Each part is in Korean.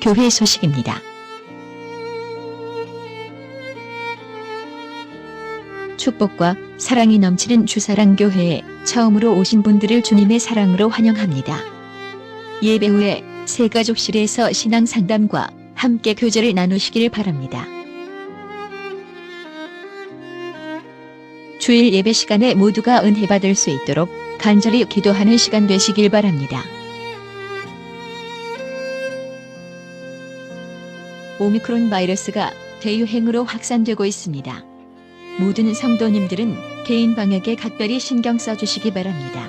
교회 소식입니다. 축복과 사랑이 넘치는 주사랑교회에 처음으로 오신 분들을 주님의 사랑으로 환영합니다. 예배 후에 새가족실에서 신앙상담과 함께 교제를 나누시길 바랍니다. 주일 예배 시간에 모두가 은혜 받을 수 있도록 간절히 기도하는 시간 되시길 바랍니다. 오미크론 바이러스가 대유행으로 확산되고 있습니다. 모든 성도님들은 개인 방역에 각별히 신경 써주시기 바랍니다.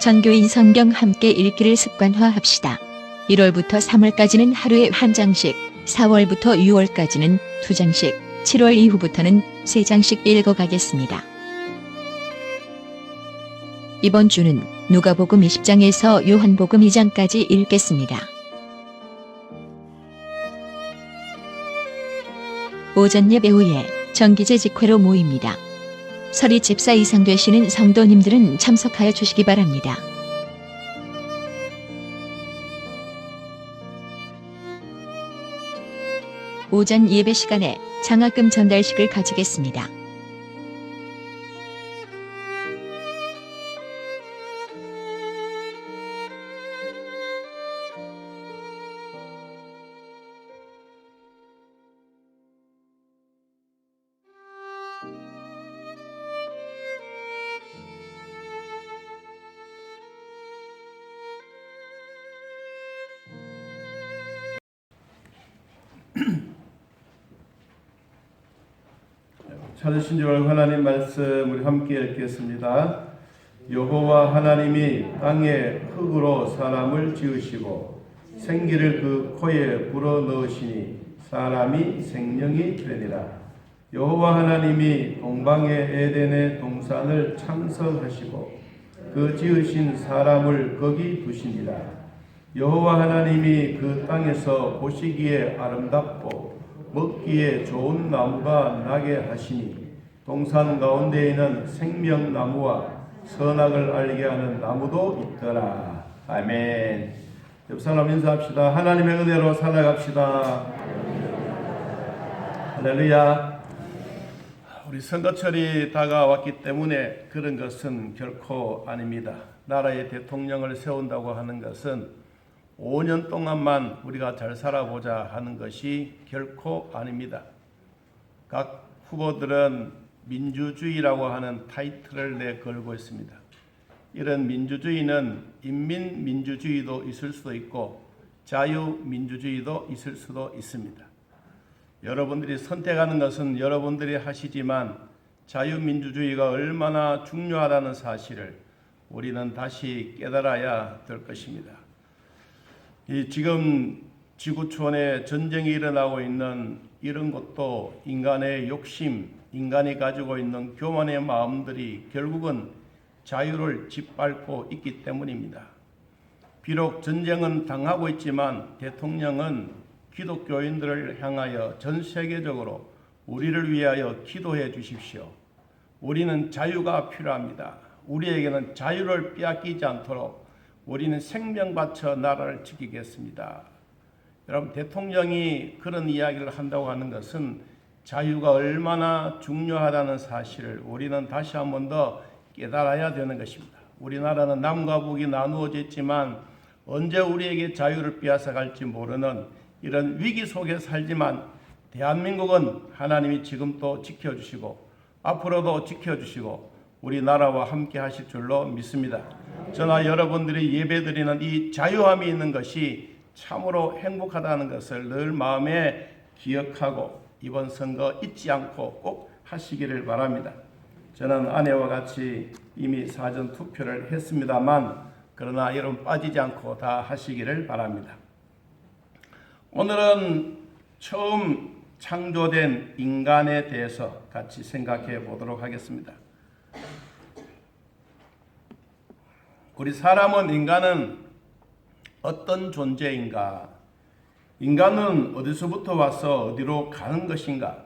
전교인 성경 함께 읽기를 습관화합시다. 1월부터 3월까지는 하루에 한 장씩, 4월부터 6월까지는 2장씩, 7월 이후부터는 3장씩 읽어가겠습니다. 이번 주는 누가복음 20장에서 요한복음 2장까지 읽겠습니다. 오전 예배 후에 정기제 직회로 모입니다. 설이 집사 이상 되시는 성도님들은 참석하여 주시기 바랍니다. 오전 예배 시간에 장학금 전달식을 가지겠습니다. 찾으신 줄 하나님 말씀 우리 함께 읽겠습니다. 여호와 하나님이 땅에 흙으로 사람을 지으시고 생기를 그 코에 불어넣으시니 사람이 생명이 되니라. 여호와 하나님이 동방의 에덴의 동산을 창설하시고 그 지으신 사람을 거기 두시니라. 여호와 하나님이 그 땅에서 보시기에 아름답고 먹기에 좋은 나무가 나게 하시니 동산 가운데에는 생명나무와 선악을 알게 하는 나무도 있더라. 아멘. 옆 사람 인사합시다. 하나님의 은혜로 살아갑시다. 할렐루야. 우리 선거철이 다가왔기 때문에 그런 것은 결코 아닙니다. 나라의 대통령을 세운다고 하는 것은 5년 동안만 우리가 잘 살아보자 하는 것이 결코 아닙니다. 각 후보들은 민주주의라고 하는 타이틀을 내걸고 있습니다. 이런 민주주의는 인민민주주의도 있을 수도 있고 자유민주주의도 있을 수도 있습니다. 여러분들이 선택하는 것은 여러분들이 하시지만 자유민주주의가 얼마나 중요하다는 사실을 우리는 다시 깨달아야 될 것입니다. 지금 지구촌에 전쟁이 일어나고 있는 이런 것도 인간의 욕심, 인간이 가지고 있는 교만의 마음들이 결국은 자유를 짓밟고 있기 때문입니다. 비록 전쟁은 당하고 있지만 대통령은 기독교인들을 향하여 전 세계적으로 우리를 위하여 기도해 주십시오. 우리는 자유가 필요합니다. 우리에게는 자유를 빼앗기지 않도록 우리는 생명 바쳐 나라를 지키겠습니다. 여러분, 대통령이 그런 이야기를 한다고 하는 것은 자유가 얼마나 중요하다는 사실을 우리는 다시 한 번 더 깨달아야 되는 것입니다. 우리나라는 남과 북이 나누어져 있지만 언제 우리에게 자유를 빼앗아 갈지 모르는 이런 위기 속에 살지만 대한민국은 하나님이 지금도 지켜주시고 앞으로도 지켜주시고 우리나라와 함께 하실 줄로 믿습니다. 저나 여러분들이 예배드리는 이 자유함이 있는 것이 참으로 행복하다는 것을 늘 마음에 기억하고 이번 선거 잊지 않고 꼭 하시기를 바랍니다. 저는 아내와 같이 이미 사전 투표를 했습니다만 그러나 여러분 빠지지 않고 다 하시기를 바랍니다. 오늘은 처음 창조된 인간에 대해서 같이 생각해 보도록 하겠습니다. 우리 인간은 어떤 존재인가? 인간은 어디서부터 와서 어디로 가는 것인가?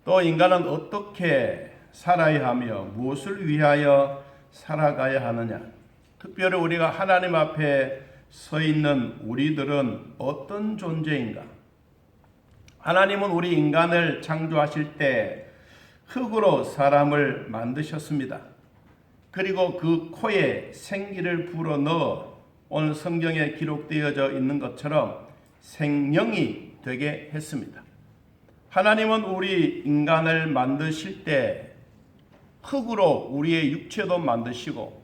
또 인간은 어떻게 살아야 하며 무엇을 위하여 살아가야 하느냐? 특별히 우리가 하나님 앞에 서 있는 우리들은 어떤 존재인가? 하나님은 우리 인간을 창조하실 때 흙으로 사람을 만드셨습니다. 그리고 그 코에 생기를 불어넣어 오늘 성경에 기록되어져 있는 것처럼 생명이 되게 했습니다. 하나님은 우리 인간을 만드실 때 흙으로 우리의 육체도 만드시고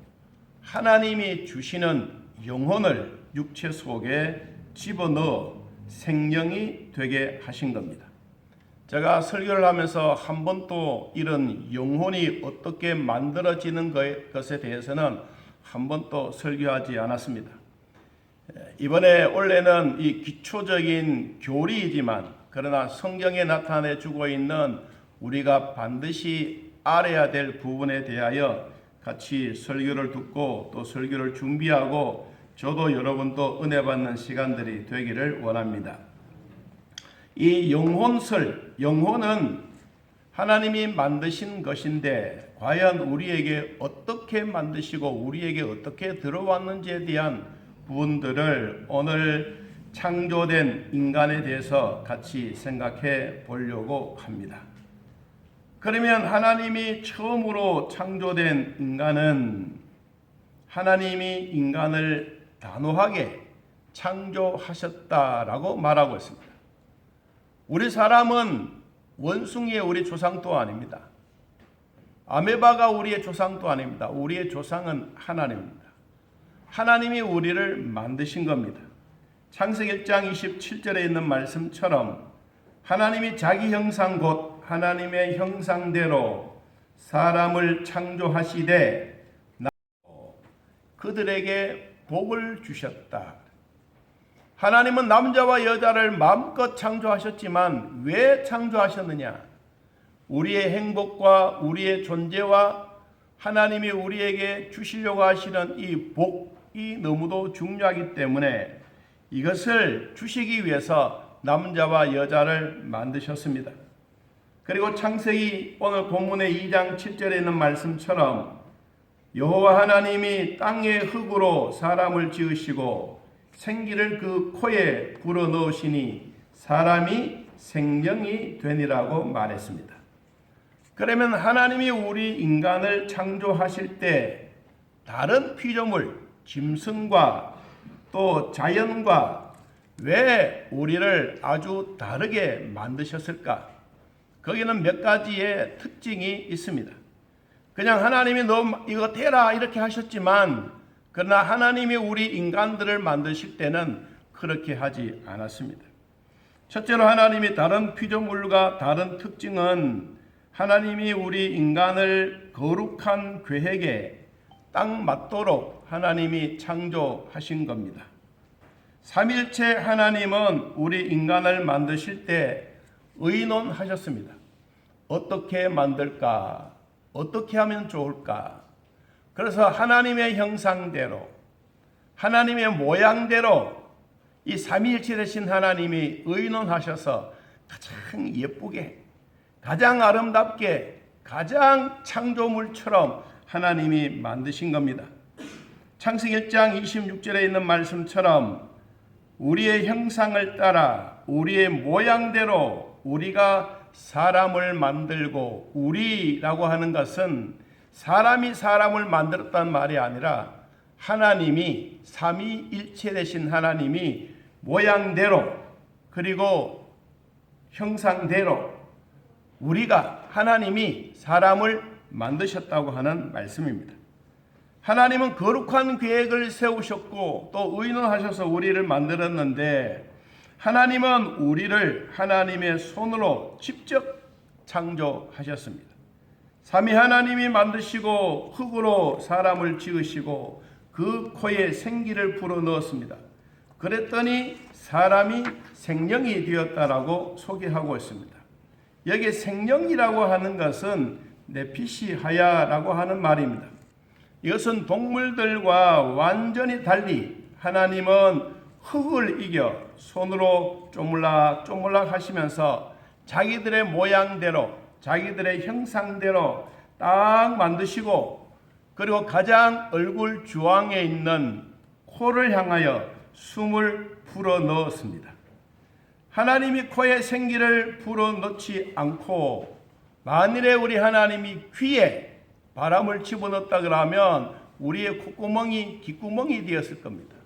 하나님이 주시는 영혼을 육체 속에 집어넣어 생명이 되게 하신 겁니다. 제가 설교를 하면서 한 번도 이런 영혼이 어떻게 만들어지는 것에 대해서는 한 번도 설교하지 않았습니다. 이번에 원래는 이 기초적인 교리이지만 그러나 성경에 나타내 주고 있는 우리가 반드시 알아야 될 부분에 대하여 같이 설교를 듣고 또 설교를 준비하고 저도 여러분도 은혜 받는 시간들이 되기를 원합니다. 이 영혼은 하나님이 만드신 것인데 과연 우리에게 어떻게 만드시고 우리에게 어떻게 들어왔는지에 대한 부분들을 오늘 창조된 인간에 대해서 같이 생각해 보려고 합니다. 그러면 하나님이 처음으로 창조된 인간은 하나님이 인간을 단호하게 창조하셨다라고 말하고 있습니다. 우리 사람은 원숭이의 우리 조상도 아닙니다. 아메바가 우리의 조상도 아닙니다. 우리의 조상은 하나님입니다. 하나님이 우리를 만드신 겁니다. 창세기 1장 27절에 있는 말씀처럼 하나님이 자기 형상 곧 하나님의 형상대로 사람을 창조하시되 그들에게 복을 주셨다. 하나님은 남자와 여자를 마음껏 창조하셨지만 왜 창조하셨느냐? 우리의 행복과 우리의 존재와 하나님이 우리에게 주시려고 하시는 이 복이 너무도 중요하기 때문에 이것을 주시기 위해서 남자와 여자를 만드셨습니다. 그리고 창세기 오늘 본문의 2장 7절에 있는 말씀처럼 여호와 하나님이 땅의 흙으로 사람을 지으시고 생기를 그 코에 불어넣으시니 사람이 생명이 되니라고 말했습니다. 그러면 하나님이 우리 인간을 창조하실 때 다른 피조물, 짐승과 또 자연과 왜 우리를 아주 다르게 만드셨을까? 거기는 몇 가지의 특징이 있습니다. 그냥 하나님이 너 이거 되라 이렇게 하셨지만 그러나 하나님이 우리 인간들을 만드실 때는 그렇게 하지 않았습니다. 첫째로 하나님이 다른 피조물과 다른 특징은 하나님이 우리 인간을 거룩한 계획에 딱 맞도록 하나님이 창조하신 겁니다. 삼일체 하나님은 우리 인간을 만드실 때 의논하셨습니다. 어떻게 만들까? 어떻게 하면 좋을까? 그래서 하나님의 형상대로 하나님의 모양대로 이 삼위일체 되신 하나님이 의논하셔서 가장 예쁘게 가장 아름답게 가장 창조물처럼 하나님이 만드신 겁니다. 창세기 1장 26절에 있는 말씀처럼 우리의 형상을 따라 우리의 모양대로 우리가 사람을 만들고 우리라고 하는 것은 사람이 사람을 만들었단 말이 아니라 하나님이 삼위일체 되신 하나님이 모양대로 그리고 형상대로 우리가 하나님이 사람을 만드셨다고 하는 말씀입니다. 하나님은 거룩한 계획을 세우셨고 또 의논하셔서 우리를 만들었는데 하나님은 우리를 하나님의 손으로 직접 창조하셨습니다. 삼위 하나님이 만드시고 흙으로 사람을 지으시고 그 코에 생기를 불어넣었습니다. 그랬더니 사람이 생명이 되었다라고 소개하고 있습니다. 여기 생명이라고 하는 것은 네피시하야라고 하는 말입니다. 이것은 동물들과 완전히 달리 하나님은 흙을 이겨 손으로 쪼물락 하시면서 자기들의 모양대로 자기들의 형상대로 딱 만드시고, 그리고 가장 얼굴 주황에 있는 코를 향하여 숨을 불어 넣었습니다. 하나님이 코에 생기를 불어 넣지 않고 만일에 우리 하나님이 귀에 바람을 집어넣었다 그러면 우리의 콧구멍이 귓구멍이 되었을 겁니다.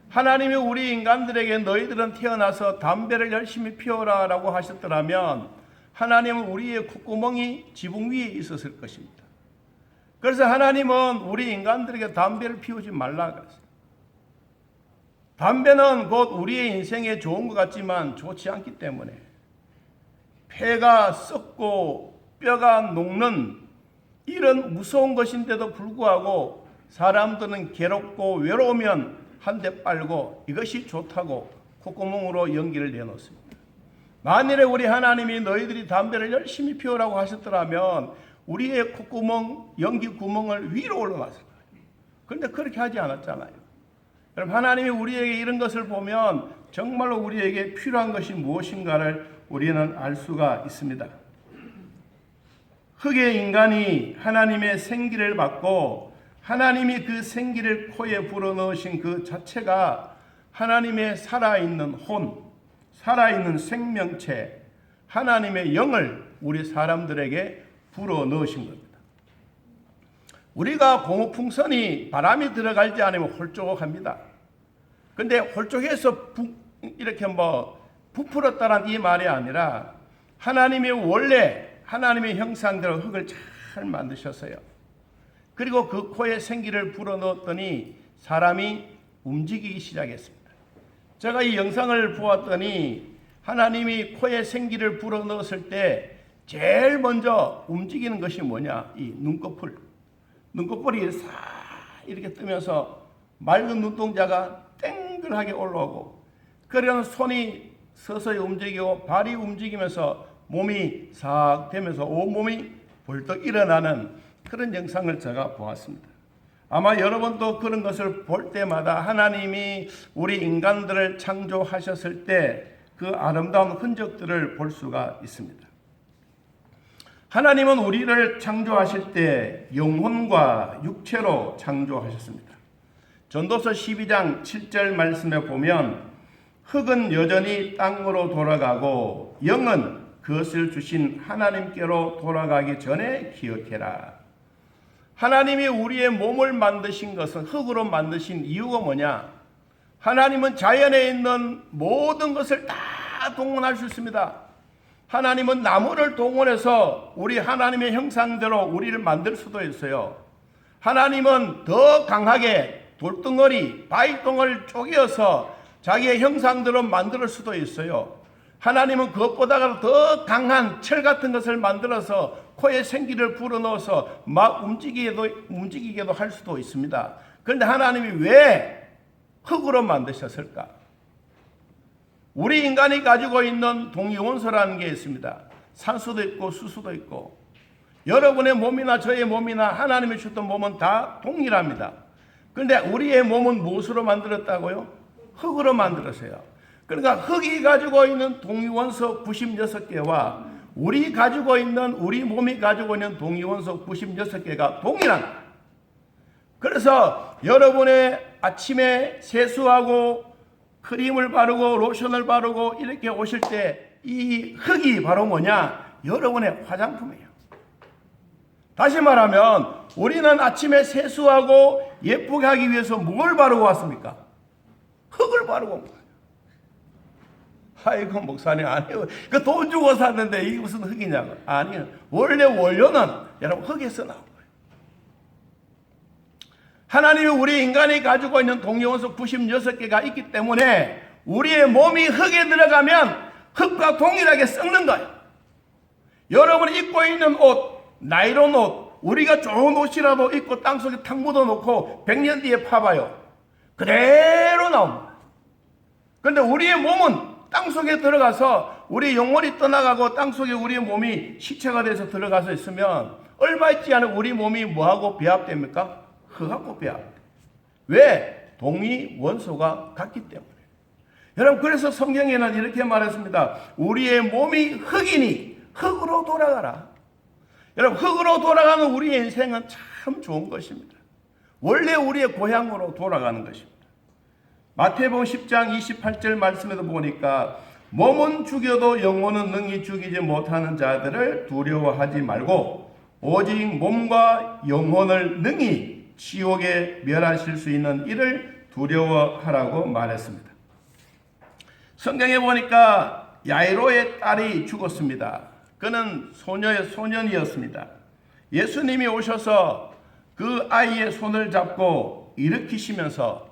하나님이 우리 인간들에게 너희들은 태어나서 담배를 열심히 피워라 라고 하셨더라면 하나님은 우리의 콧구멍이 지붕 위에 있었을 것입니다. 그래서 하나님은 우리 인간들에게 담배를 피우지 말라 그랬어요. 담배는 곧 우리의 인생에 좋은 것 같지만 좋지 않기 때문에 폐가 썩고 뼈가 녹는 이런 무서운 것인데도 불구하고 사람들은 괴롭고 외로우면 한 대 빨고 이것이 좋다고 콧구멍으로 연기를 내놓습니다. 만일에 우리 하나님이 너희들이 담배를 열심히 피우라고 하셨더라면 우리의 콧구멍, 연기 구멍을 위로 올라갔을 거예요. 그런데 그렇게 하지 않았잖아요. 여러분, 하나님이 우리에게 이런 것을 보면 정말로 우리에게 필요한 것이 무엇인가를 우리는 알 수가 있습니다. 흙의 인간이 하나님의 생기를 받고 하나님이 그 생기를 코에 불어넣으신 그 자체가 하나님의 살아있는 혼, 살아있는 생명체, 하나님의 영을 우리 사람들에게 불어넣으신 겁니다. 우리가 고무풍선이 바람이 들어가지 않으면 홀쭉합니다. 근데 홀쭉해서 이렇게 부풀었다는 이 말이 아니라 하나님이 원래 하나님의 형상대로 흙을 잘 만드셨어요. 그리고 그 코에 생기를 불어넣었더니 사람이 움직이기 시작했습니다. 제가 이 영상을 보았더니 하나님이 코에 생기를 불어넣었을 때 제일 먼저 움직이는 것이 뭐냐? 이 눈꺼풀. 눈꺼풀이 싹 이렇게 뜨면서 맑은 눈동자가 땡글하게 올라오고, 그러면 손이 서서히 움직이고 발이 움직이면서 몸이 싹 되면서 온몸이 벌떡 일어나는 그런 영상을 제가 보았습니다. 아마 여러분도 그런 것을 볼 때마다 하나님이 우리 인간들을 창조하셨을 때 그 아름다운 흔적들을 볼 수가 있습니다. 하나님은 우리를 창조하실 때 영혼과 육체로 창조하셨습니다. 전도서 12장 7절 말씀에 보면 흙은 여전히 땅으로 돌아가고 영은 그것을 주신 하나님께로 돌아가기 전에 기억해라. 하나님이 우리의 몸을 만드신 것은 흙으로 만드신 이유가 뭐냐? 하나님은 자연에 있는 모든 것을 다 동원할 수 있습니다. 하나님은 나무를 동원해서 우리 하나님의 형상대로 우리를 만들 수도 있어요. 하나님은 더 강하게 돌덩어리, 바위덩어리를 쪼개어서 자기의 형상대로 만들 수도 있어요. 하나님은 그것보다 더 강한 철 같은 것을 만들어서 코에 생기를 불어넣어서 막 움직이게도 할 수도 있습니다. 그런데 하나님이 왜 흙으로 만드셨을까? 우리 인간이 가지고 있는 동위원소라는 게 있습니다. 산소도 있고 수소도 있고, 여러분의 몸이나 저의 몸이나 하나님이 주셨던 몸은 다 동일합니다. 그런데 우리의 몸은 무엇으로 만들었다고요? 흙으로 만들었어요. 그러니까 흙이 가지고 있는 동위원소 96개와 우리 몸이 가지고 있는 동위원소 96개가 동일합니다. 그래서 여러분의 아침에 세수하고 크림을 바르고 로션을 바르고 이렇게 오실 때 이 흙이 바로 뭐냐? 여러분의 화장품이에요. 다시 말하면 우리는 아침에 세수하고 예쁘게 하기 위해서 뭘 바르고 왔습니까? 흙을 바르고 온 거예요. 아이고 목사님 아니요. 그 돈 주고 샀는데 이게 무슨 흙이냐고. 아니요. 원래 원료는 여러분 흙에서 나온 거예요. 하나님이 우리 인간이 가지고 있는 동위원소 96개가 있기 때문에 우리의 몸이 흙에 들어가면 흙과 동일하게 썩는 거예요. 여러분이 입고 있는 옷, 나이론 옷, 우리가 좋은 옷이라도 입고 땅속에 탁 묻어놓고 100년 뒤에 파봐요. 그대로 나옵니다. 그런데 우리의 몸은 땅속에 들어가서 우리 영혼이 떠나가고 땅속에 우리의 몸이 시체가 돼서 들어가서 있으면 얼마 있지 않은 우리 몸이 뭐하고 배합됩니까? 흙하고 배합. 왜? 동의 원소가 같기 때문에. 여러분, 그래서 성경에는 이렇게 말했습니다. 우리의 몸이 흙이니 흙으로 돌아가라. 여러분, 흙으로 돌아가는 우리의 인생은 참 좋은 것입니다. 원래 우리의 고향으로 돌아가는 것입니다. 마태복음 10장 28절 말씀에도 보니까 몸은 죽여도 영혼은 능히 죽이지 못하는 자들을 두려워하지 말고 오직 몸과 영혼을 능히 지옥에 멸하실 수 있는 이를 두려워하라고 말했습니다. 성경에 보니까 야이로의 딸이 죽었습니다. 그는 소녀의 소년이었습니다. 예수님이 오셔서 그 아이의 손을 잡고 일으키시면서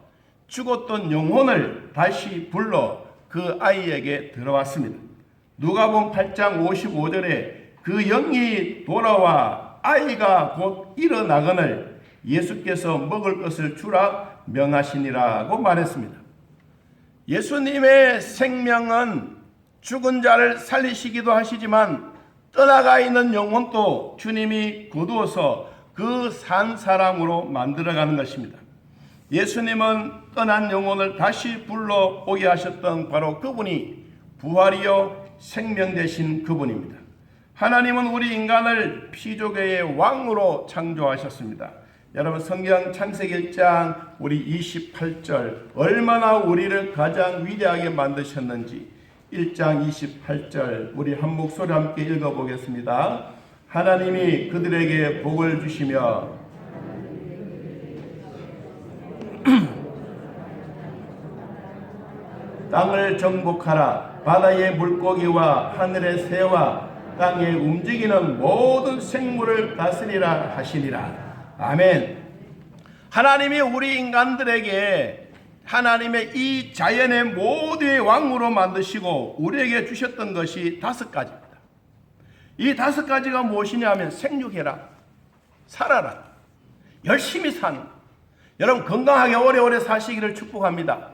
죽었던 영혼을 다시 불러 그 아이에게 들어왔습니다. 누가복음 8장 55절에 그 영이 돌아와 아이가 곧 일어나거늘 예수께서 먹을 것을 주라 명하시니라고 말했습니다. 예수님의 생명은 죽은 자를 살리시기도 하시지만 떠나가 있는 영혼도 주님이 거두어서 그 산 사람으로 만들어가는 것입니다. 예수님은 떠난 영혼을 다시 불러오게 하셨던 바로 그분이 부활이요 생명 되신 그분입니다. 하나님은 우리 인간을 피조계의 왕으로 창조하셨습니다. 여러분, 성경 창세기 1장 우리 28절 얼마나 우리를 가장 위대하게 만드셨는지 1장 28절 우리 한 목소리 함께 읽어보겠습니다. 하나님이 그들에게 복을 주시며 땅을 정복하라. 바다의 물고기와 하늘의 새와 땅에 움직이는 모든 생물을 다스리라 하시니라. 아멘. 하나님이 우리 인간들에게 하나님의 이 자연의 모두의 왕으로 만드시고 우리에게 주셨던 것이 5가지입니다. 이 5가지가 무엇이냐 하면 생육해라, 살아라, 열심히 사는, 여러분 건강하게 오래오래 사시기를 축복합니다.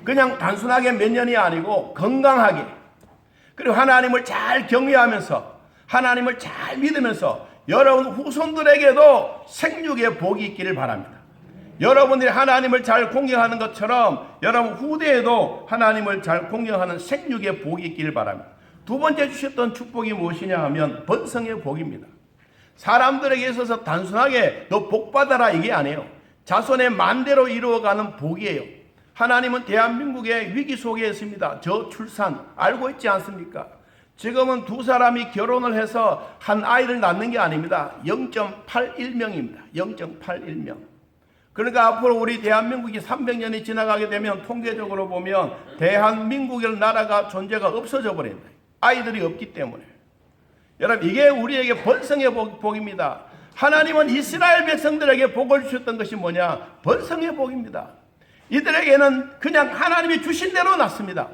그냥 단순하게 몇 년이 아니고 건강하게, 그리고 하나님을 잘 경외하면서 하나님을 잘 믿으면서 여러분 후손들에게도 생육의 복이 있기를 바랍니다. 여러분들이 하나님을 잘 공경하는 것처럼 여러분 후대에도 하나님을 잘 공경하는 생육의 복이 있기를 바랍니다. 두 번째 주셨던 축복이 무엇이냐 하면 번성의 복입니다. 사람들에게 있어서 단순하게 너 복 받아라 이게 아니에요. 자손의 만대로 이루어가는 복이에요. 하나님은 대한민국의 위기 속에 있습니다. 저출산 알고 있지 않습니까? 지금은 2사람이 결혼을 해서 한 아이를 낳는 게 아닙니다. 0.81명입니다. 0.81명. 그러니까 앞으로 우리 대한민국이 300년이 지나가게 되면 통계적으로 보면 대한민국이라는 나라가 존재가 없어져 버린다. 아이들이 없기 때문에. 여러분, 이게 우리에게 번성의 복입니다. 하나님은 이스라엘 백성들에게 복을 주셨던 것이 뭐냐? 번성의 복입니다. 이들에게는 그냥 하나님이 주신 대로 낳습니다.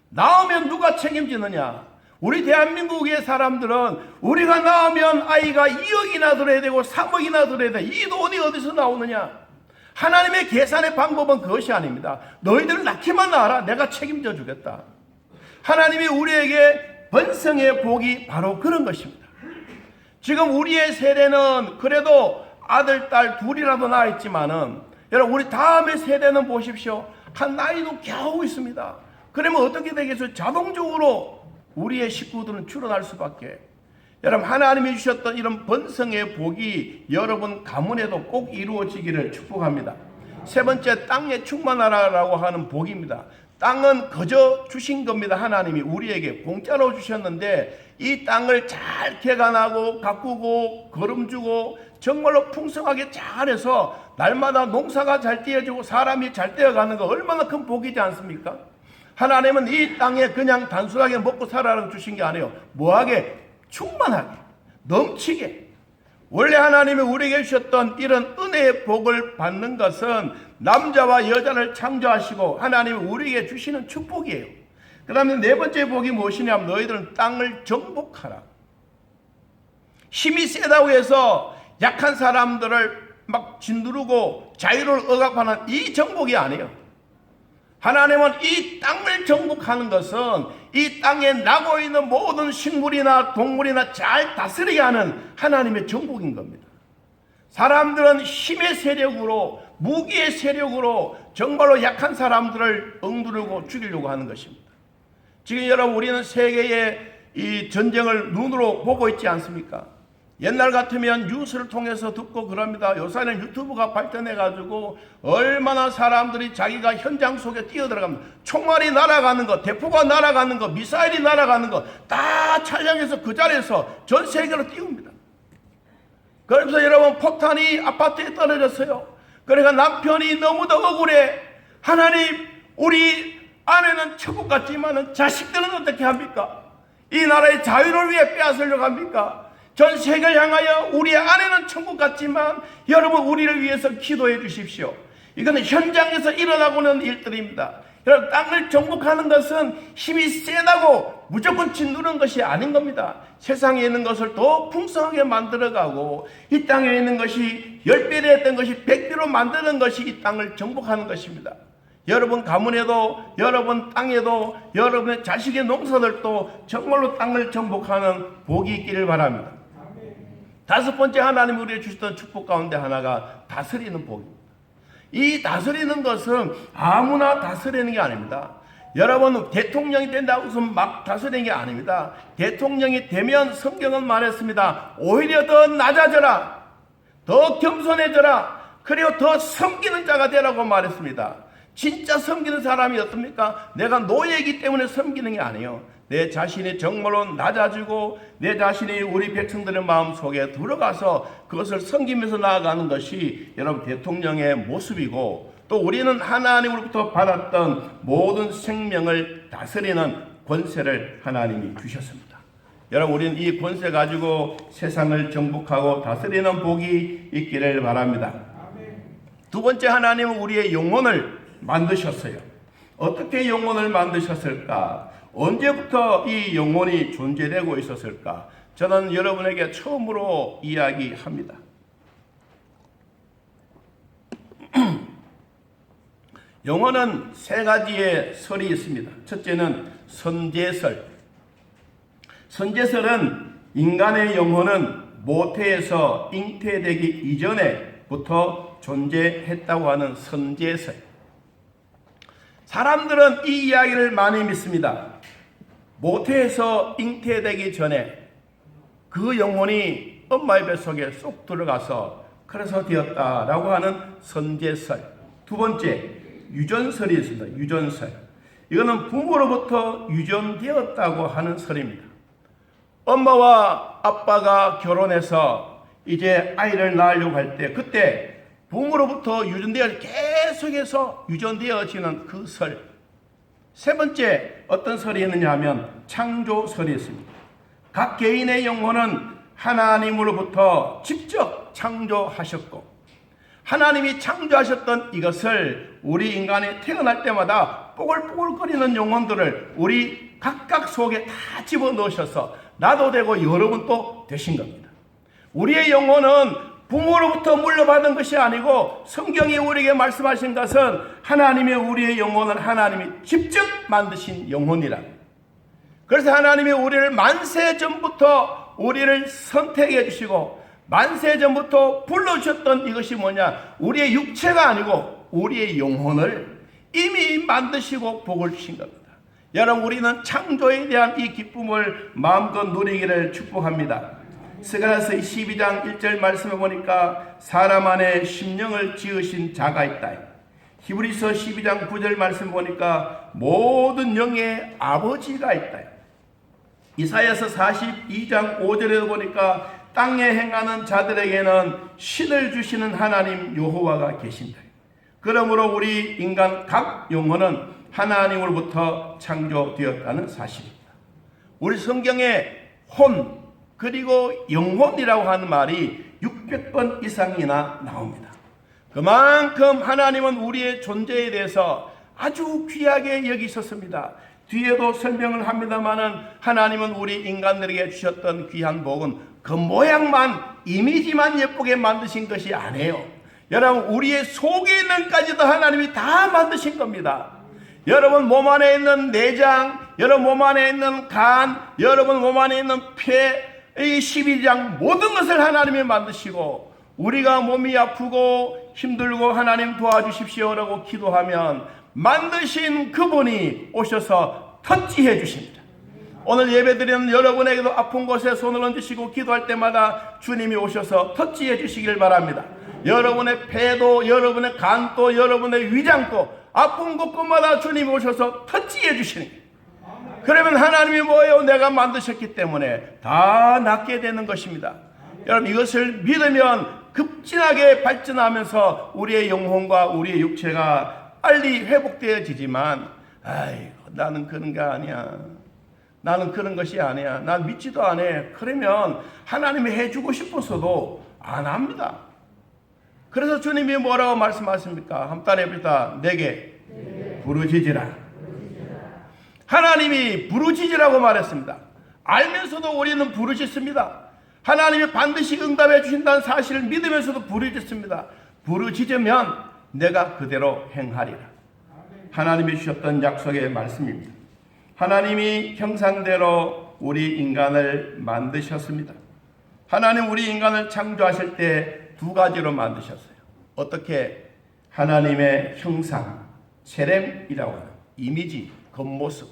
낳으면 누가 책임지느냐? 우리 대한민국의 사람들은 우리가 낳으면 아이가 2억이나 들어야 되고 3억이나 들어야 돼. 이 돈이 어디서 나오느냐? 하나님의 계산의 방법은 그것이 아닙니다. 너희들 낳기만 낳아라. 내가 책임져 주겠다. 하나님이 우리에게 번성의 복이 바로 그런 것입니다. 지금 우리의 세대는 그래도 아들, 딸 둘이라도 낳았지만은 여러분 우리 다음의 세대는 보십시오. 한 나이도 겨우 있습니다. 그러면 어떻게 되겠어요? 자동적으로 우리의 식구들은 줄어날 수밖에. 여러분 하나님이 주셨던 이런 번성의 복이 여러분 가문에도 꼭 이루어지기를 축복합니다. 세 번째, 땅에 충만하라고 하는 복입니다. 땅은 거저 주신 겁니다. 하나님이 우리에게 공짜로 주셨는데 이 땅을 잘 개간하고 가꾸고 거름주고 정말로 풍성하게 잘해서 날마다 농사가 잘 띄어지고 사람이 잘 되어가는 거 얼마나 큰 복이지 않습니까? 하나님은 이 땅에 그냥 단순하게 먹고 살아라고 주신 게 아니에요. 뭐하게? 충만하게, 넘치게. 원래 하나님이 우리에게 주셨던 이런 은혜의 복을 받는 것은 남자와 여자를 창조하시고 하나님이 우리에게 주시는 축복이에요. 그 다음에 네 번째 복이 무엇이냐면 너희들은 땅을 정복하라. 힘이 세다고 해서 약한 사람들을 막 짓누르고 자유를 억압하는 이 정복이 아니에요. 하나님은 이 땅을 정복하는 것은 이 땅에 나고 있는 모든 식물이나 동물이나 잘 다스리게 하는 하나님의 정복인 겁니다. 사람들은 힘의 세력으로, 무기의 세력으로 정말로 약한 사람들을 억누르고 죽이려고 하는 것입니다. 지금 여러분, 우리는 세계의 이 전쟁을 눈으로 보고 있지 않습니까? 옛날 같으면 뉴스를 통해서 듣고 그럽니다. 요새는 유튜브가 발전해가지고 얼마나 사람들이 자기가 현장 속에 뛰어들어갑니다. 총알이 날아가는 거, 대포가 날아가는 거, 미사일이 날아가는 거 다 촬영해서 그 자리에서 전 세계로 띄웁니다. 그래서 여러분, 폭탄이 아파트에 떨어졌어요. 그러니까 남편이 너무도 억울해. 하나님, 우리 아내는 천국 같지만 자식들은 어떻게 합니까? 이 나라의 자유를 위해 빼앗으려고 합니까? 전 세계를 향하여 우리의 아내는 천국 같지만 여러분, 우리를 위해서 기도해 주십시오. 이거는 현장에서 일어나고는 일들입니다. 여러분, 땅을 정복하는 것은 힘이 세다고 무조건 짓누르는 것이 아닌 겁니다. 세상에 있는 것을 더 풍성하게 만들어가고 이 땅에 있는 것이 10배로 했던 것이 100배로 만드는 것이 이 땅을 정복하는 것입니다. 여러분 가문에도, 여러분 땅에도, 여러분의 자식의 농사들도 정말로 땅을 정복하는 복이 있기를 바랍니다. 다섯 번째, 하나님이 우리에게 주셨던 축복 가운데 하나가 다스리는 복입니다. 이 다스리는 것은 아무나 다스리는 게 아닙니다. 여러분, 대통령이 된다고 해서 막 다스리는 게 아닙니다. 대통령이 되면 성경은 말했습니다. 오히려 더 낮아져라, 더 겸손해져라, 그리고 더 섬기는 자가 되라고 말했습니다. 진짜 섬기는 사람이 어떻습니까? 내가 노예이기 때문에 섬기는 게 아니에요. 내 자신이 정말로 낮아지고 내 자신이 우리 백성들의 마음속에 들어가서 그것을 섬기면서 나아가는 것이 여러분 대통령의 모습이고, 또 우리는 하나님으로부터 받았던 모든 생명을 다스리는 권세를 하나님이 주셨습니다. 여러분, 우리는 이 권세 가지고 세상을 정복하고 다스리는 복이 있기를 바랍니다. 두 번째, 하나님은 우리의 영혼을 만드셨어요. 어떻게 영혼을 만드셨을까? 언제부터 이 영혼이 존재되고 있었을까? 저는 여러분에게 처음으로 이야기합니다. 영혼은 세 가지의 설이 있습니다. 첫째는 선제설. 선제설은 인간의 영혼은 모태에서 잉태되기 이전에부터 존재했다고 하는 선제설. 사람들은 이 이야기를 많이 믿습니다. 모태에서 잉태되기 전에 그 영혼이 엄마의 뱃속에 쏙 들어가서 그래서 되었다라고 하는 선제설. 두 번째, 유전설이 있습니다. 유전설. 이거는 부모로부터 유전되었다고 하는 설입니다. 엄마와 아빠가 결혼해서 이제 아이를 낳으려고 할 때, 그때 부모로부터 계속해서 유전되어지는 그 설. 세 번째, 어떤 설이 있느냐 하면 창조설이 있습니다. 각 개인의 영혼은 하나님으로부터 직접 창조하셨고, 하나님이 창조하셨던 이것을 우리 인간이 태어날 때마다 뽀글뽀글거리는 영혼들을 우리 각각 속에 다 집어넣으셔서 나도 되고 여러분도 되신 겁니다. 우리의 영혼은 부모로부터 물려받은 것이 아니고, 성경이 우리에게 말씀하신 것은 하나님의 우리의 영혼은 하나님이 직접 만드신 영혼이라. 그래서 하나님이 우리를 만세 전부터 우리를 선택해 주시고 만세 전부터 불러주셨던 이것이 뭐냐? 우리의 육체가 아니고 우리의 영혼을 이미 만드시고 복을 주신 겁니다. 여러분, 우리는 창조에 대한 이 기쁨을 마음껏 누리기를 축복합니다. 스가랴서 12장 1절 말씀해 보니까 사람 안에 심령을 지으신 자가 있다. 히브리서 12장 9절 말씀 보니까 모든 영의 아버지가 있다. 이사야서 42장 5절에 보니까 땅에 행하는 자들에게는 신을 주시는 하나님 여호와가 계신다. 그러므로 우리 인간 각 영혼은 하나님으로부터 창조되었다는 사실입니다. 우리 성경에 혼 그리고 영혼이라고 하는 말이 600번 이상이나 나옵니다. 그만큼 하나님은 우리의 존재에 대해서 아주 귀하게 여기셨습니다. 뒤에도 설명을 합니다마는 하나님은 우리 인간들에게 주셨던 귀한 복은 그 모양만, 이미지만 예쁘게 만드신 것이 아니에요. 여러분, 우리의 속에 있는 까지도 하나님이 다 만드신 겁니다. 여러분 몸 안에 있는 내장, 여러분 몸 안에 있는 간, 여러분 몸 안에 있는 폐, 이 12장 모든 것을 하나님이 만드시고 우리가 몸이 아프고 힘들고 하나님 도와주십시오라고 기도하면 만드신 그분이 오셔서 터치해 주십니다. 오늘 예배드리는 여러분에게도 아픈 곳에 손을 얹으시고 기도할 때마다 주님이 오셔서 터치해 주시길 바랍니다. 여러분의 폐도, 여러분의 간도, 여러분의 위장도 아픈 곳곳마다 주님이 오셔서 터치해 주시는 거예요. 그러면 하나님이 뭐예요? 내가 만드셨기 때문에 다 낫게 되는 것입니다. 여러분, 이것을 믿으면 급진하게 발전하면서 우리의 영혼과 우리의 육체가 빨리 회복되어지지만, 아이고, 나는 그런 게 아니야. 나는 그런 것이 아니야. 난 믿지도 않아. 그러면 하나님이 해주고 싶어서도 안 합니다. 그래서 주님이 뭐라고 말씀하십니까? 한 따라 해봅시다. 내게 부르짖으라. 하나님이 부르짖으라고 말했습니다. 알면서도 우리는 부르짖습니다. 하나님이 반드시 응답해 주신다는 사실을 믿으면서도 부르짖습니다. 부르짖으면 내가 그대로 행하리라. 하나님이 주셨던 약속의 말씀입니다. 하나님이 형상대로 우리 인간을 만드셨습니다. 하나님 우리 인간을 창조하실 때 두 가지로 만드셨어요. 어떻게? 하나님의 형상, 체렘이라고 하는 이미지, 겉모습,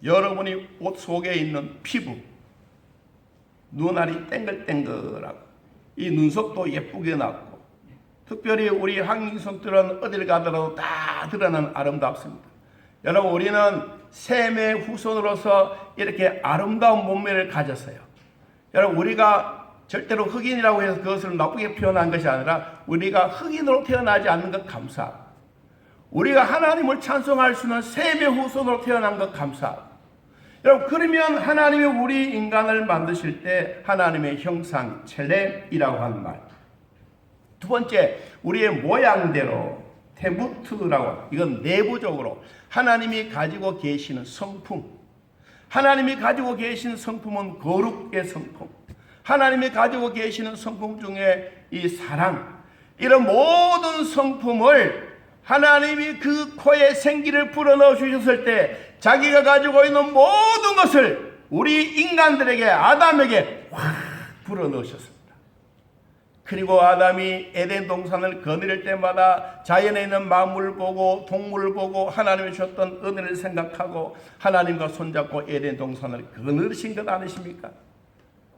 여러분이 옷 속에 있는 피부, 눈알이 땡글땡글하고 이 눈썹도 예쁘게 났고, 특별히 우리 한민족들은 어딜 가더라도 다 드러나는 아름답습니다. 여러분, 우리는 셈의 후손으로서 이렇게 아름다운 몸매를 가졌어요. 여러분, 우리가 절대로 흑인이라고 해서 그것을 나쁘게 표현한 것이 아니라 우리가 흑인으로 태어나지 않는 것 감사. 우리가 하나님을 찬송할 수 있는 셈의 후손으로 태어난 것 감사. 여러분, 그러면 하나님이 우리 인간을 만드실 때 하나님의 형상, 첼렘이라고 하는 말. 두 번째, 우리의 모양대로 테무트라고 합니다. 이건 내부적으로 하나님이 가지고 계시는 성품. 하나님이 가지고 계시는 성품은 거룩의 성품. 하나님이 가지고 계시는 성품 중에 이 사랑, 이런 모든 성품을 하나님이 그 코에 생기를 불어넣어 주셨을 때 자기가 가지고 있는 모든 것을 우리 인간들에게, 아담에게 확 불어넣으셨습니다. 그리고 아담이 에덴 동산을 거느릴 때마다 자연에 있는 만물을 보고 동물을 보고 하나님이 주셨던 은혜를 생각하고 하나님과 손잡고 에덴 동산을 거느리신 것 아니십니까?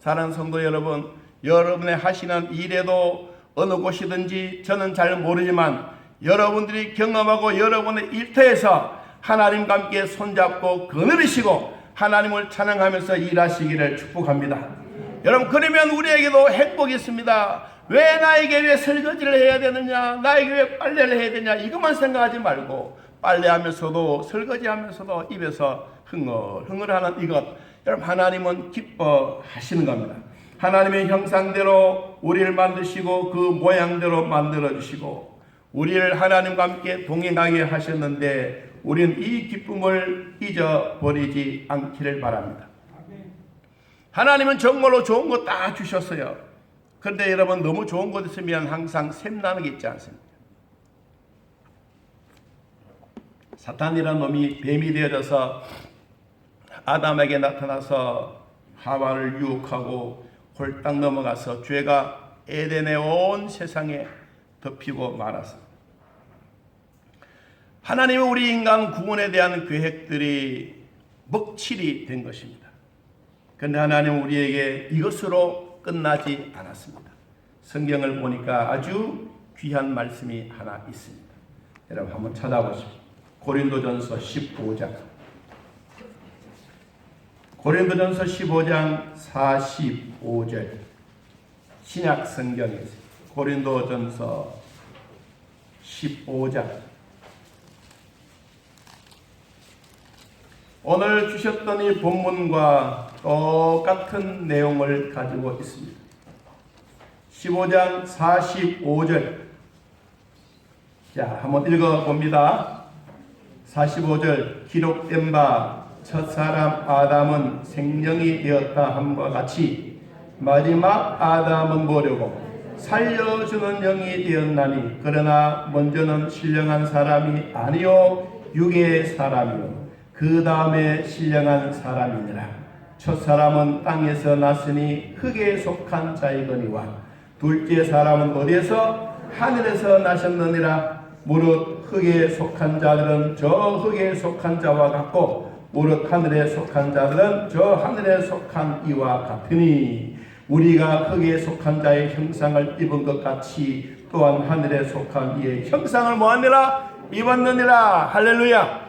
사랑하는 성도 여러분, 여러분의 하시는 일에도 어느 곳이든지 저는 잘 모르지만 여러분들이 경험하고 여러분의 일터에서 하나님과 함께 손잡고 거느리시고 하나님을 찬양하면서 일하시기를 축복합니다. 여러분, 그러면 우리에게도 행복이 있습니다. 왜 나에게 왜 설거지를 해야 되느냐, 나에게 왜 빨래를 해야 되냐, 이것만 생각하지 말고 빨래하면서도 설거지하면서도 입에서 흥얼흥얼하는 이것, 여러분, 하나님은 기뻐하시는 겁니다. 하나님의 형상대로 우리를 만드시고 그 모양대로 만들어주시고 우리를 하나님과 함께 동행하게 하셨는데 우리는 이 기쁨을 잊어버리지 않기를 바랍니다. 하나님은 정말로 좋은 거 다 주셨어요. 그런데 여러분, 너무 좋은 것 있으면 항상 샘나는 게 있지 않습니까? 사탄이라는 놈이 뱀이 되어져서 아담에게 나타나서 하와를 유혹하고 홀딱 넘어가서 죄가 에덴의 온 세상에 덮이고 말았습니다. 하나님은 우리 인간 구원에 대한 계획들이 먹칠이 된 것입니다. 그런데 하나님은 우리에게 이것으로 끝나지 않았습니다. 성경을 보니까 아주 귀한 말씀이 하나 있습니다. 여러분, 한번 찾아보십시오. 고린도전서 15장. 고린도전서 15장 45절. 신약 성경에서 고린도전서 15장. 오늘 주셨던 이 본문과 똑같은 내용을 가지고 있습니다. 15장 45절. 자, 한번 읽어봅니다. 45절. 기록된 바 첫사람 아담은 생명이 되었다 함과 같이 마지막 아담은 뭐려고? 살려주는 영이 되었나니 그러나 먼저는 신령한 사람이 아니요 육의 사람이요 그 다음에 신령한 사람이니라. 첫사람은 땅에서 났으니 흙에 속한 자이거니와 둘째 사람은 어디에서? 하늘에서 나셨느니라. 무릇 흙에 속한 자들은 저 흙에 속한 자와 같고 무릇 하늘에 속한 자들은 저 하늘에 속한 이와 같으니 우리가 흙에 속한 자의 형상을 입은 것 같이 또한 하늘에 속한 이의 형상을 뭐하니라? 입었느니라. 할렐루야.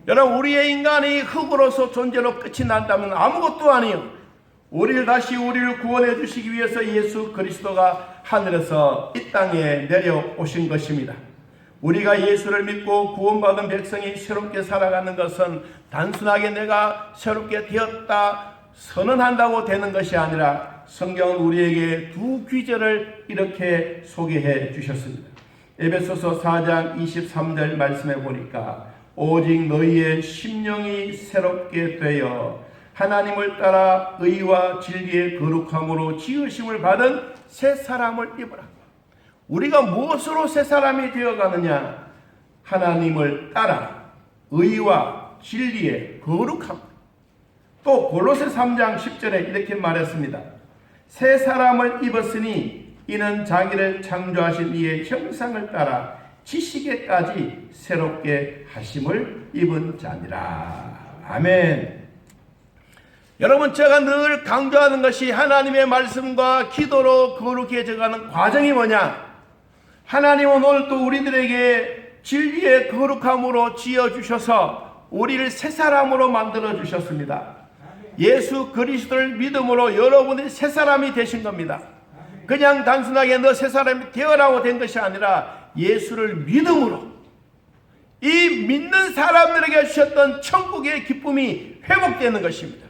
여러분, 우리의 인간이 흙으로서 존재로 끝이 난다면 아무것도 아니요. 우리를 구원해 주시기 위해서 예수 그리스도가 하늘에서 이 땅에 내려오신 것입니다. 우리가 예수를 믿고 구원받은 백성이 새롭게 살아가는 것은 단순하게 내가 새롭게 되었다 선언한다고 되는 것이 아니라 성경은 우리에게 두 귀절을 이렇게 소개해 주셨습니다. 에베소서 4장 23절 말씀해 보니까 오직 너희의 심령이 새롭게 되어 하나님을 따라 의와 진리의 거룩함으로 지으심을 받은 새 사람을 입으라. 우리가 무엇으로 새 사람이 되어가느냐? 하나님을 따라 의와 진리의 거룩함. 또 골로새 3장 10절에 이렇게 말했습니다. 새 사람을 입었으니 이는 자기를 창조하신 이의 형상을 따라 지식에까지 새롭게 하심을 입은 자니라. 아멘. 여러분, 제가 늘 강조하는 것이 하나님의 말씀과 기도로 거룩해져가는 과정이 뭐냐? 하나님은 오늘 또 우리들에게 진리의 거룩함으로 지어주셔서 우리를 새 사람으로 만들어 주셨습니다. 예수 그리스도를 믿음으로 여러분이 새 사람이 되신 겁니다. 그냥 단순하게 너 새 사람이 되어라고 된 것이 아니라 예수를 믿음으로 이 믿는 사람들에게 주셨던 천국의 기쁨이 회복되는 것입니다.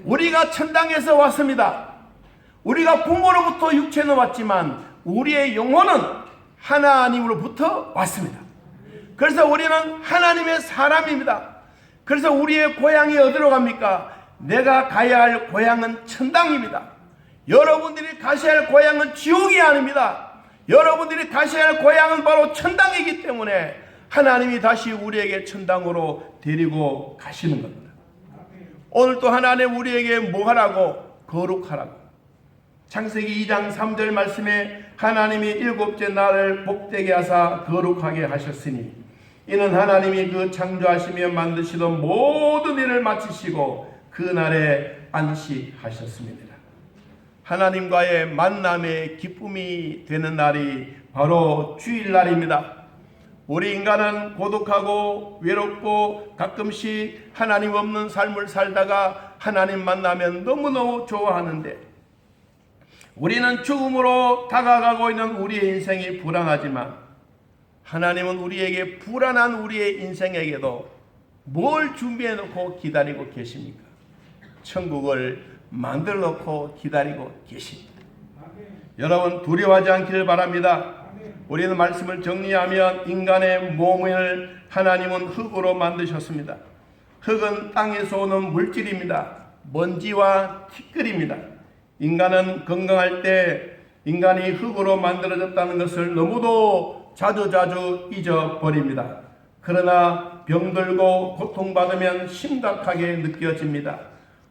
우리가 천당에서 왔습니다. 우리가 부모로부터 육체는 왔지만 우리의 영혼은 하나님으로부터 왔습니다. 그래서 우리는 하나님의 사람입니다. 그래서 우리의 고향이 어디로 갑니까? 내가 가야 할 고향은 천당입니다. 여러분들이 가셔야 할 고향은 지옥이 아닙니다. 여러분들이 가셔야 할 고향은 바로 천당이기 때문에 하나님이 다시 우리에게 천당으로 데리고 가시는 겁니다. 오늘 또 하나님 우리에게 뭐 하라고? 거룩하라고. 창세기 2장 3절 말씀에 하나님이 일곱째 날을 복되게 하사 거룩하게 하셨으니 이는 하나님이 그 창조하시며 만드시던 모든 일을 마치시고 그 날에 안식하셨습니다. 하나님과의 만남의 기쁨이 되는 날이 바로 주일날입니다. 우리 인간은 고독하고 외롭고 가끔씩 하나님 없는 삶을 살다가 하나님 만나면 너무너무 좋아하는데 우리는 죽음으로 다가가고 있는 우리의 인생이 불안하지만 하나님은 우리에게 불안한 우리의 인생에게도 뭘 준비해 놓고 기다리고 계십니까? 천국을 만들어 놓고 기다리고 계십니다. 여러분, 두려워하지 않기를 바랍니다. 우리는 말씀을 정리하면 인간의 몸을 하나님은 흙으로 만드셨습니다. 흙은 땅에서 오는 물질입니다. 먼지와 티끌입니다. 인간은 건강할 때 인간이 흙으로 만들어졌다는 것을 너무도 자주 잊어버립니다. 그러나 병들고 고통받으면 심각하게 느껴집니다.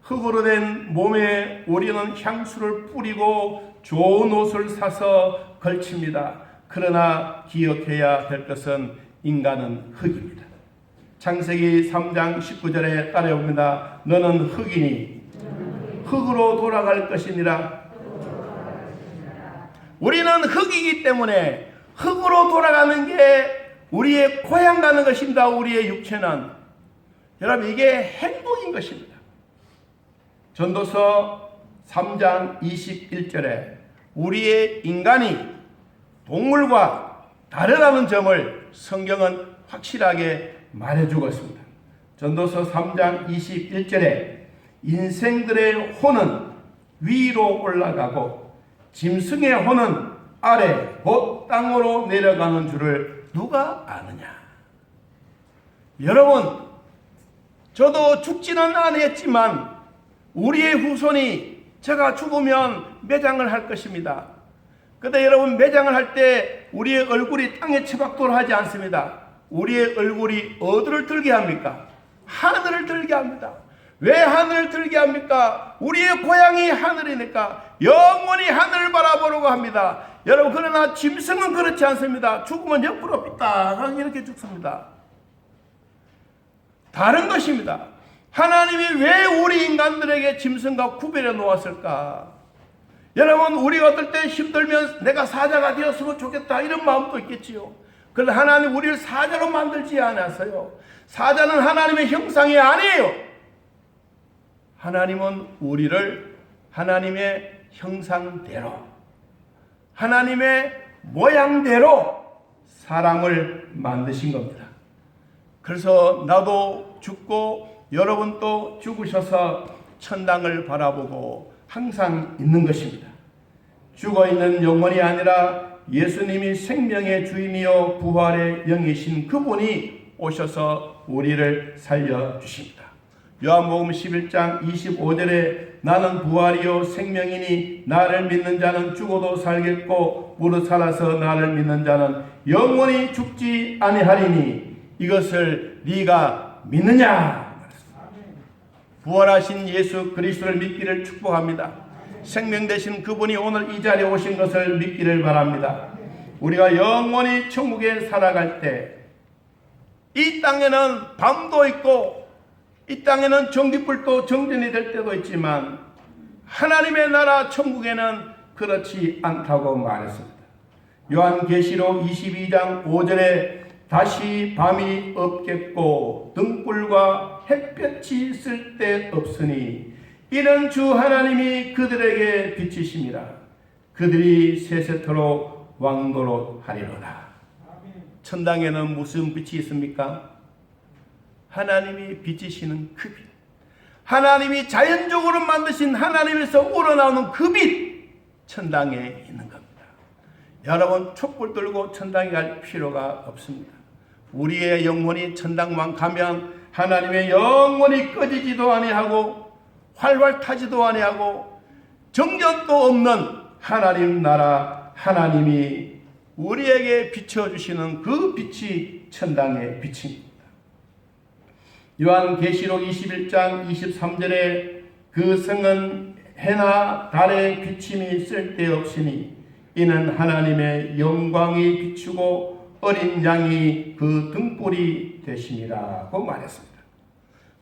흙으로 된 몸에 우리는 향수를 뿌리고 좋은 옷을 사서 걸칩니다. 그러나 기억해야 될 것은 인간은 흙입니다. 창세기 3장 19절에 따라옵니다. 너는 흙이니 흙으로 돌아갈 것이니라. 우리는 흙이기 때문에 흙으로 돌아가는 게 우리의 고향 가는 것입니다. 우리의 육체는. 여러분, 이게 행복인 것입니다. 전도서 3장 21절에 우리의 인간이 동물과 다르다는 점을 성경은 확실하게 말해주고 있습니다. 전도서 3장 21절에 인생들의 혼은 위로 올라가고 짐승의 혼은 아래 곧 땅으로 내려가는 줄을 누가 아느냐. 여러분, 저도 죽지는 않았지만 우리의 후손이 제가 죽으면 매장을 할 것입니다. 그런데 여러분, 매장을 할 때 우리의 얼굴이 땅에 처박도록 하지 않습니다. 우리의 얼굴이 어디를 들게 합니까? 하늘을 들게 합니다. 왜 하늘을 들게 합니까? 우리의 고향이 하늘이니까 영원히 하늘을 바라보는 죽으려고 합니다. 여러분, 그러나 짐승은 그렇지 않습니다. 죽으면 옆으로 삐딱하게 이렇게 죽습니다. 다른 것입니다. 하나님이 왜 우리 인간들에게 짐승과 구별해 놓았을까? 여러분, 우리가 어떨 때 힘들면 내가 사자가 되었으면 좋겠다 이런 마음도 있겠지요. 그런데 하나님 우리를 사자로 만들지 않았어요. 사자는 하나님의 형상이 아니에요. 하나님은 우리를 하나님의 형상대로, 하나님의 모양대로 사람을 만드신 겁니다. 그래서 나도 죽고 여러분도 죽으셔서 천당을 바라보고 항상 있는 것입니다. 죽어있는 영혼이 아니라 예수님이 생명의 주인이요 부활의 영이신 그분이 오셔서 우리를 살려주십니다. 요한복음 11장 25절에 나는 부활이요 생명이니 나를 믿는 자는 죽어도 살겠고 무릇 살아서 나를 믿는 자는 영원히 죽지 아니하리니 이것을 네가 믿느냐? 부활하신 예수 그리스도를 믿기를 축복합니다. 생명 되신 그분이 오늘 이 자리에 오신 것을 믿기를 바랍니다. 우리가 영원히 천국에 살아갈 때 이 땅에는 밤도 있고 이 땅에는 전기불도 정전이 될 때도 있지만 하나님의 나라 천국에는 그렇지 않다고 말했습니다. 요한계시록 22장 5절에 다시 밤이 없겠고 등불과 햇볕이 쓸데없으니 이는 주 하나님이 그들에게 빛이심이라. 그들이 세세토록 왕노릇 하리로다. 천당에는 무슨 빛이 있습니까? 하나님이 비치시는 그 빛, 하나님이 자연적으로 만드신 하나님에서 우러나오는 그 빛, 천당에 있는 겁니다. 여러분, 촛불 들고 천당에 갈 필요가 없습니다. 우리의 영혼이 천당만 가면 하나님의 영혼이 꺼지지도 아니하고 활활 타지도 아니하고 정전도 없는 하나님 나라, 하나님이 우리에게 비춰주시는 그 빛이 천당의 빛입니다. 요한계시록 21장 23절에 그 성은 해나 달의 비침이 쓸데없으니 이는 하나님의 영광이 비추고 어린 양이 그 등불이 되시니라고 말했습니다.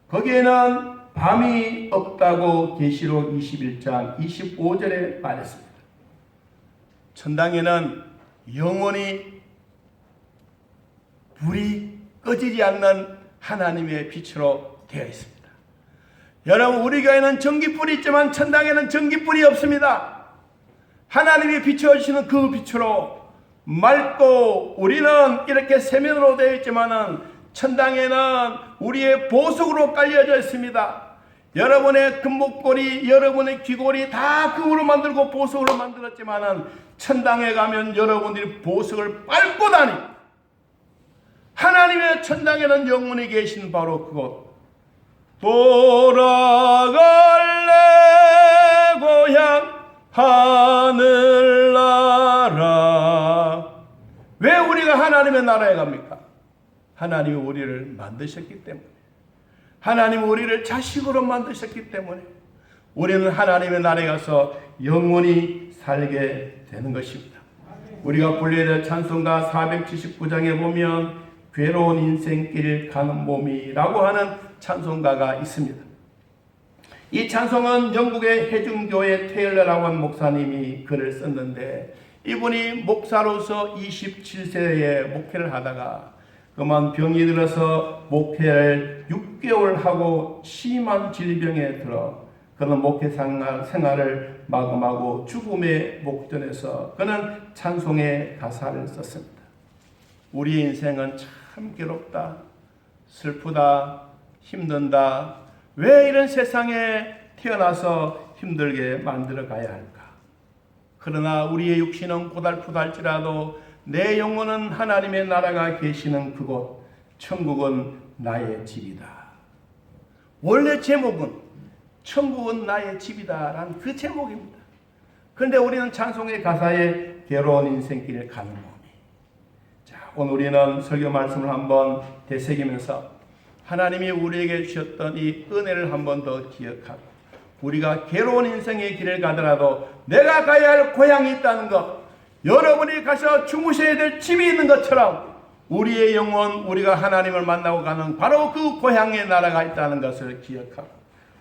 거기에는 밤이 없다고 계시록 21장 25절에 말했습니다. 천당에는 영원히 불이 꺼지지 않는 하나님의 빛으로 되어 있습니다. 여러분, 우리 교회는 전기불이 있지만 천당에는 전기불이 없습니다. 하나님이 비춰주시는 그 빛으로 맑고 우리는 이렇게 세면으로 되어 있지만은 천당에는 우리의 보석으로 깔려져 있습니다. 여러분의 금목걸이, 여러분의 귀걸이 다 금으로 만들고 보석으로 만들었지만은 천당에 가면 여러분들이 보석을 빨고 다니. 하나님의 천당에는 영원히 계신 바로 그곳. 돌아갈래 고향 하늘나라. 왜 우리가 하나님의 나라에 갑니까? 하나님이 우리를 만드셨기 때문에, 하나님이 우리를 자식으로 만드셨기 때문에 우리는 하나님의 나라에 가서 영원히 살게 되는 것입니다. 우리가 불러야 될 찬송가 479장에 보면 괴로운 인생길 가는 몸이라고 하는 찬송가가 있습니다. 이 찬송은 영국의 해중교회 테일러라고 하는 목사님이 글을 썼는데, 이분이 목사로서 27세에 목회를 하다가 그만 병이 들어서 목회를 6개월 하고 심한 질병에 들어 그는 목회 생활을 마감하고 죽음의 목전에서 그는 찬송의 가사를 썼습니다. 우리 인생은 참 괴롭다, 슬프다, 힘든다. 왜 이런 세상에 태어나서 힘들게 만들어 가야 할까? 그러나 우리의 육신은 고달프다 할지라도 내 영혼은 하나님의 나라가 계시는 그곳, 천국은 나의 집이다. 원래 제목은 천국은 나의 집이다 라는 그 제목입니다. 그런데 우리는 찬송의 가사에 괴로운 인생길을 가는 몸이. 자, 오늘 우리는 설교 말씀을 한번 되새기면서 하나님이 우리에게 주셨던 이 은혜를 한 번 더 기억하고 우리가 괴로운 인생의 길을 가더라도 내가 가야 할 고향이 있다는 것, 여러분이 가서 주무셔야 될 집이 있는 것처럼 우리의 영혼, 우리가 하나님을 만나고 가는 바로 그 고향의 나라가 있다는 것을 기억하고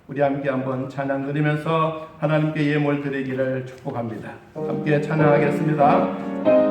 우리 함께 한번 찬양 드리면서 하나님께 예물 드리기를 축복합니다. 함께 찬양하겠습니다.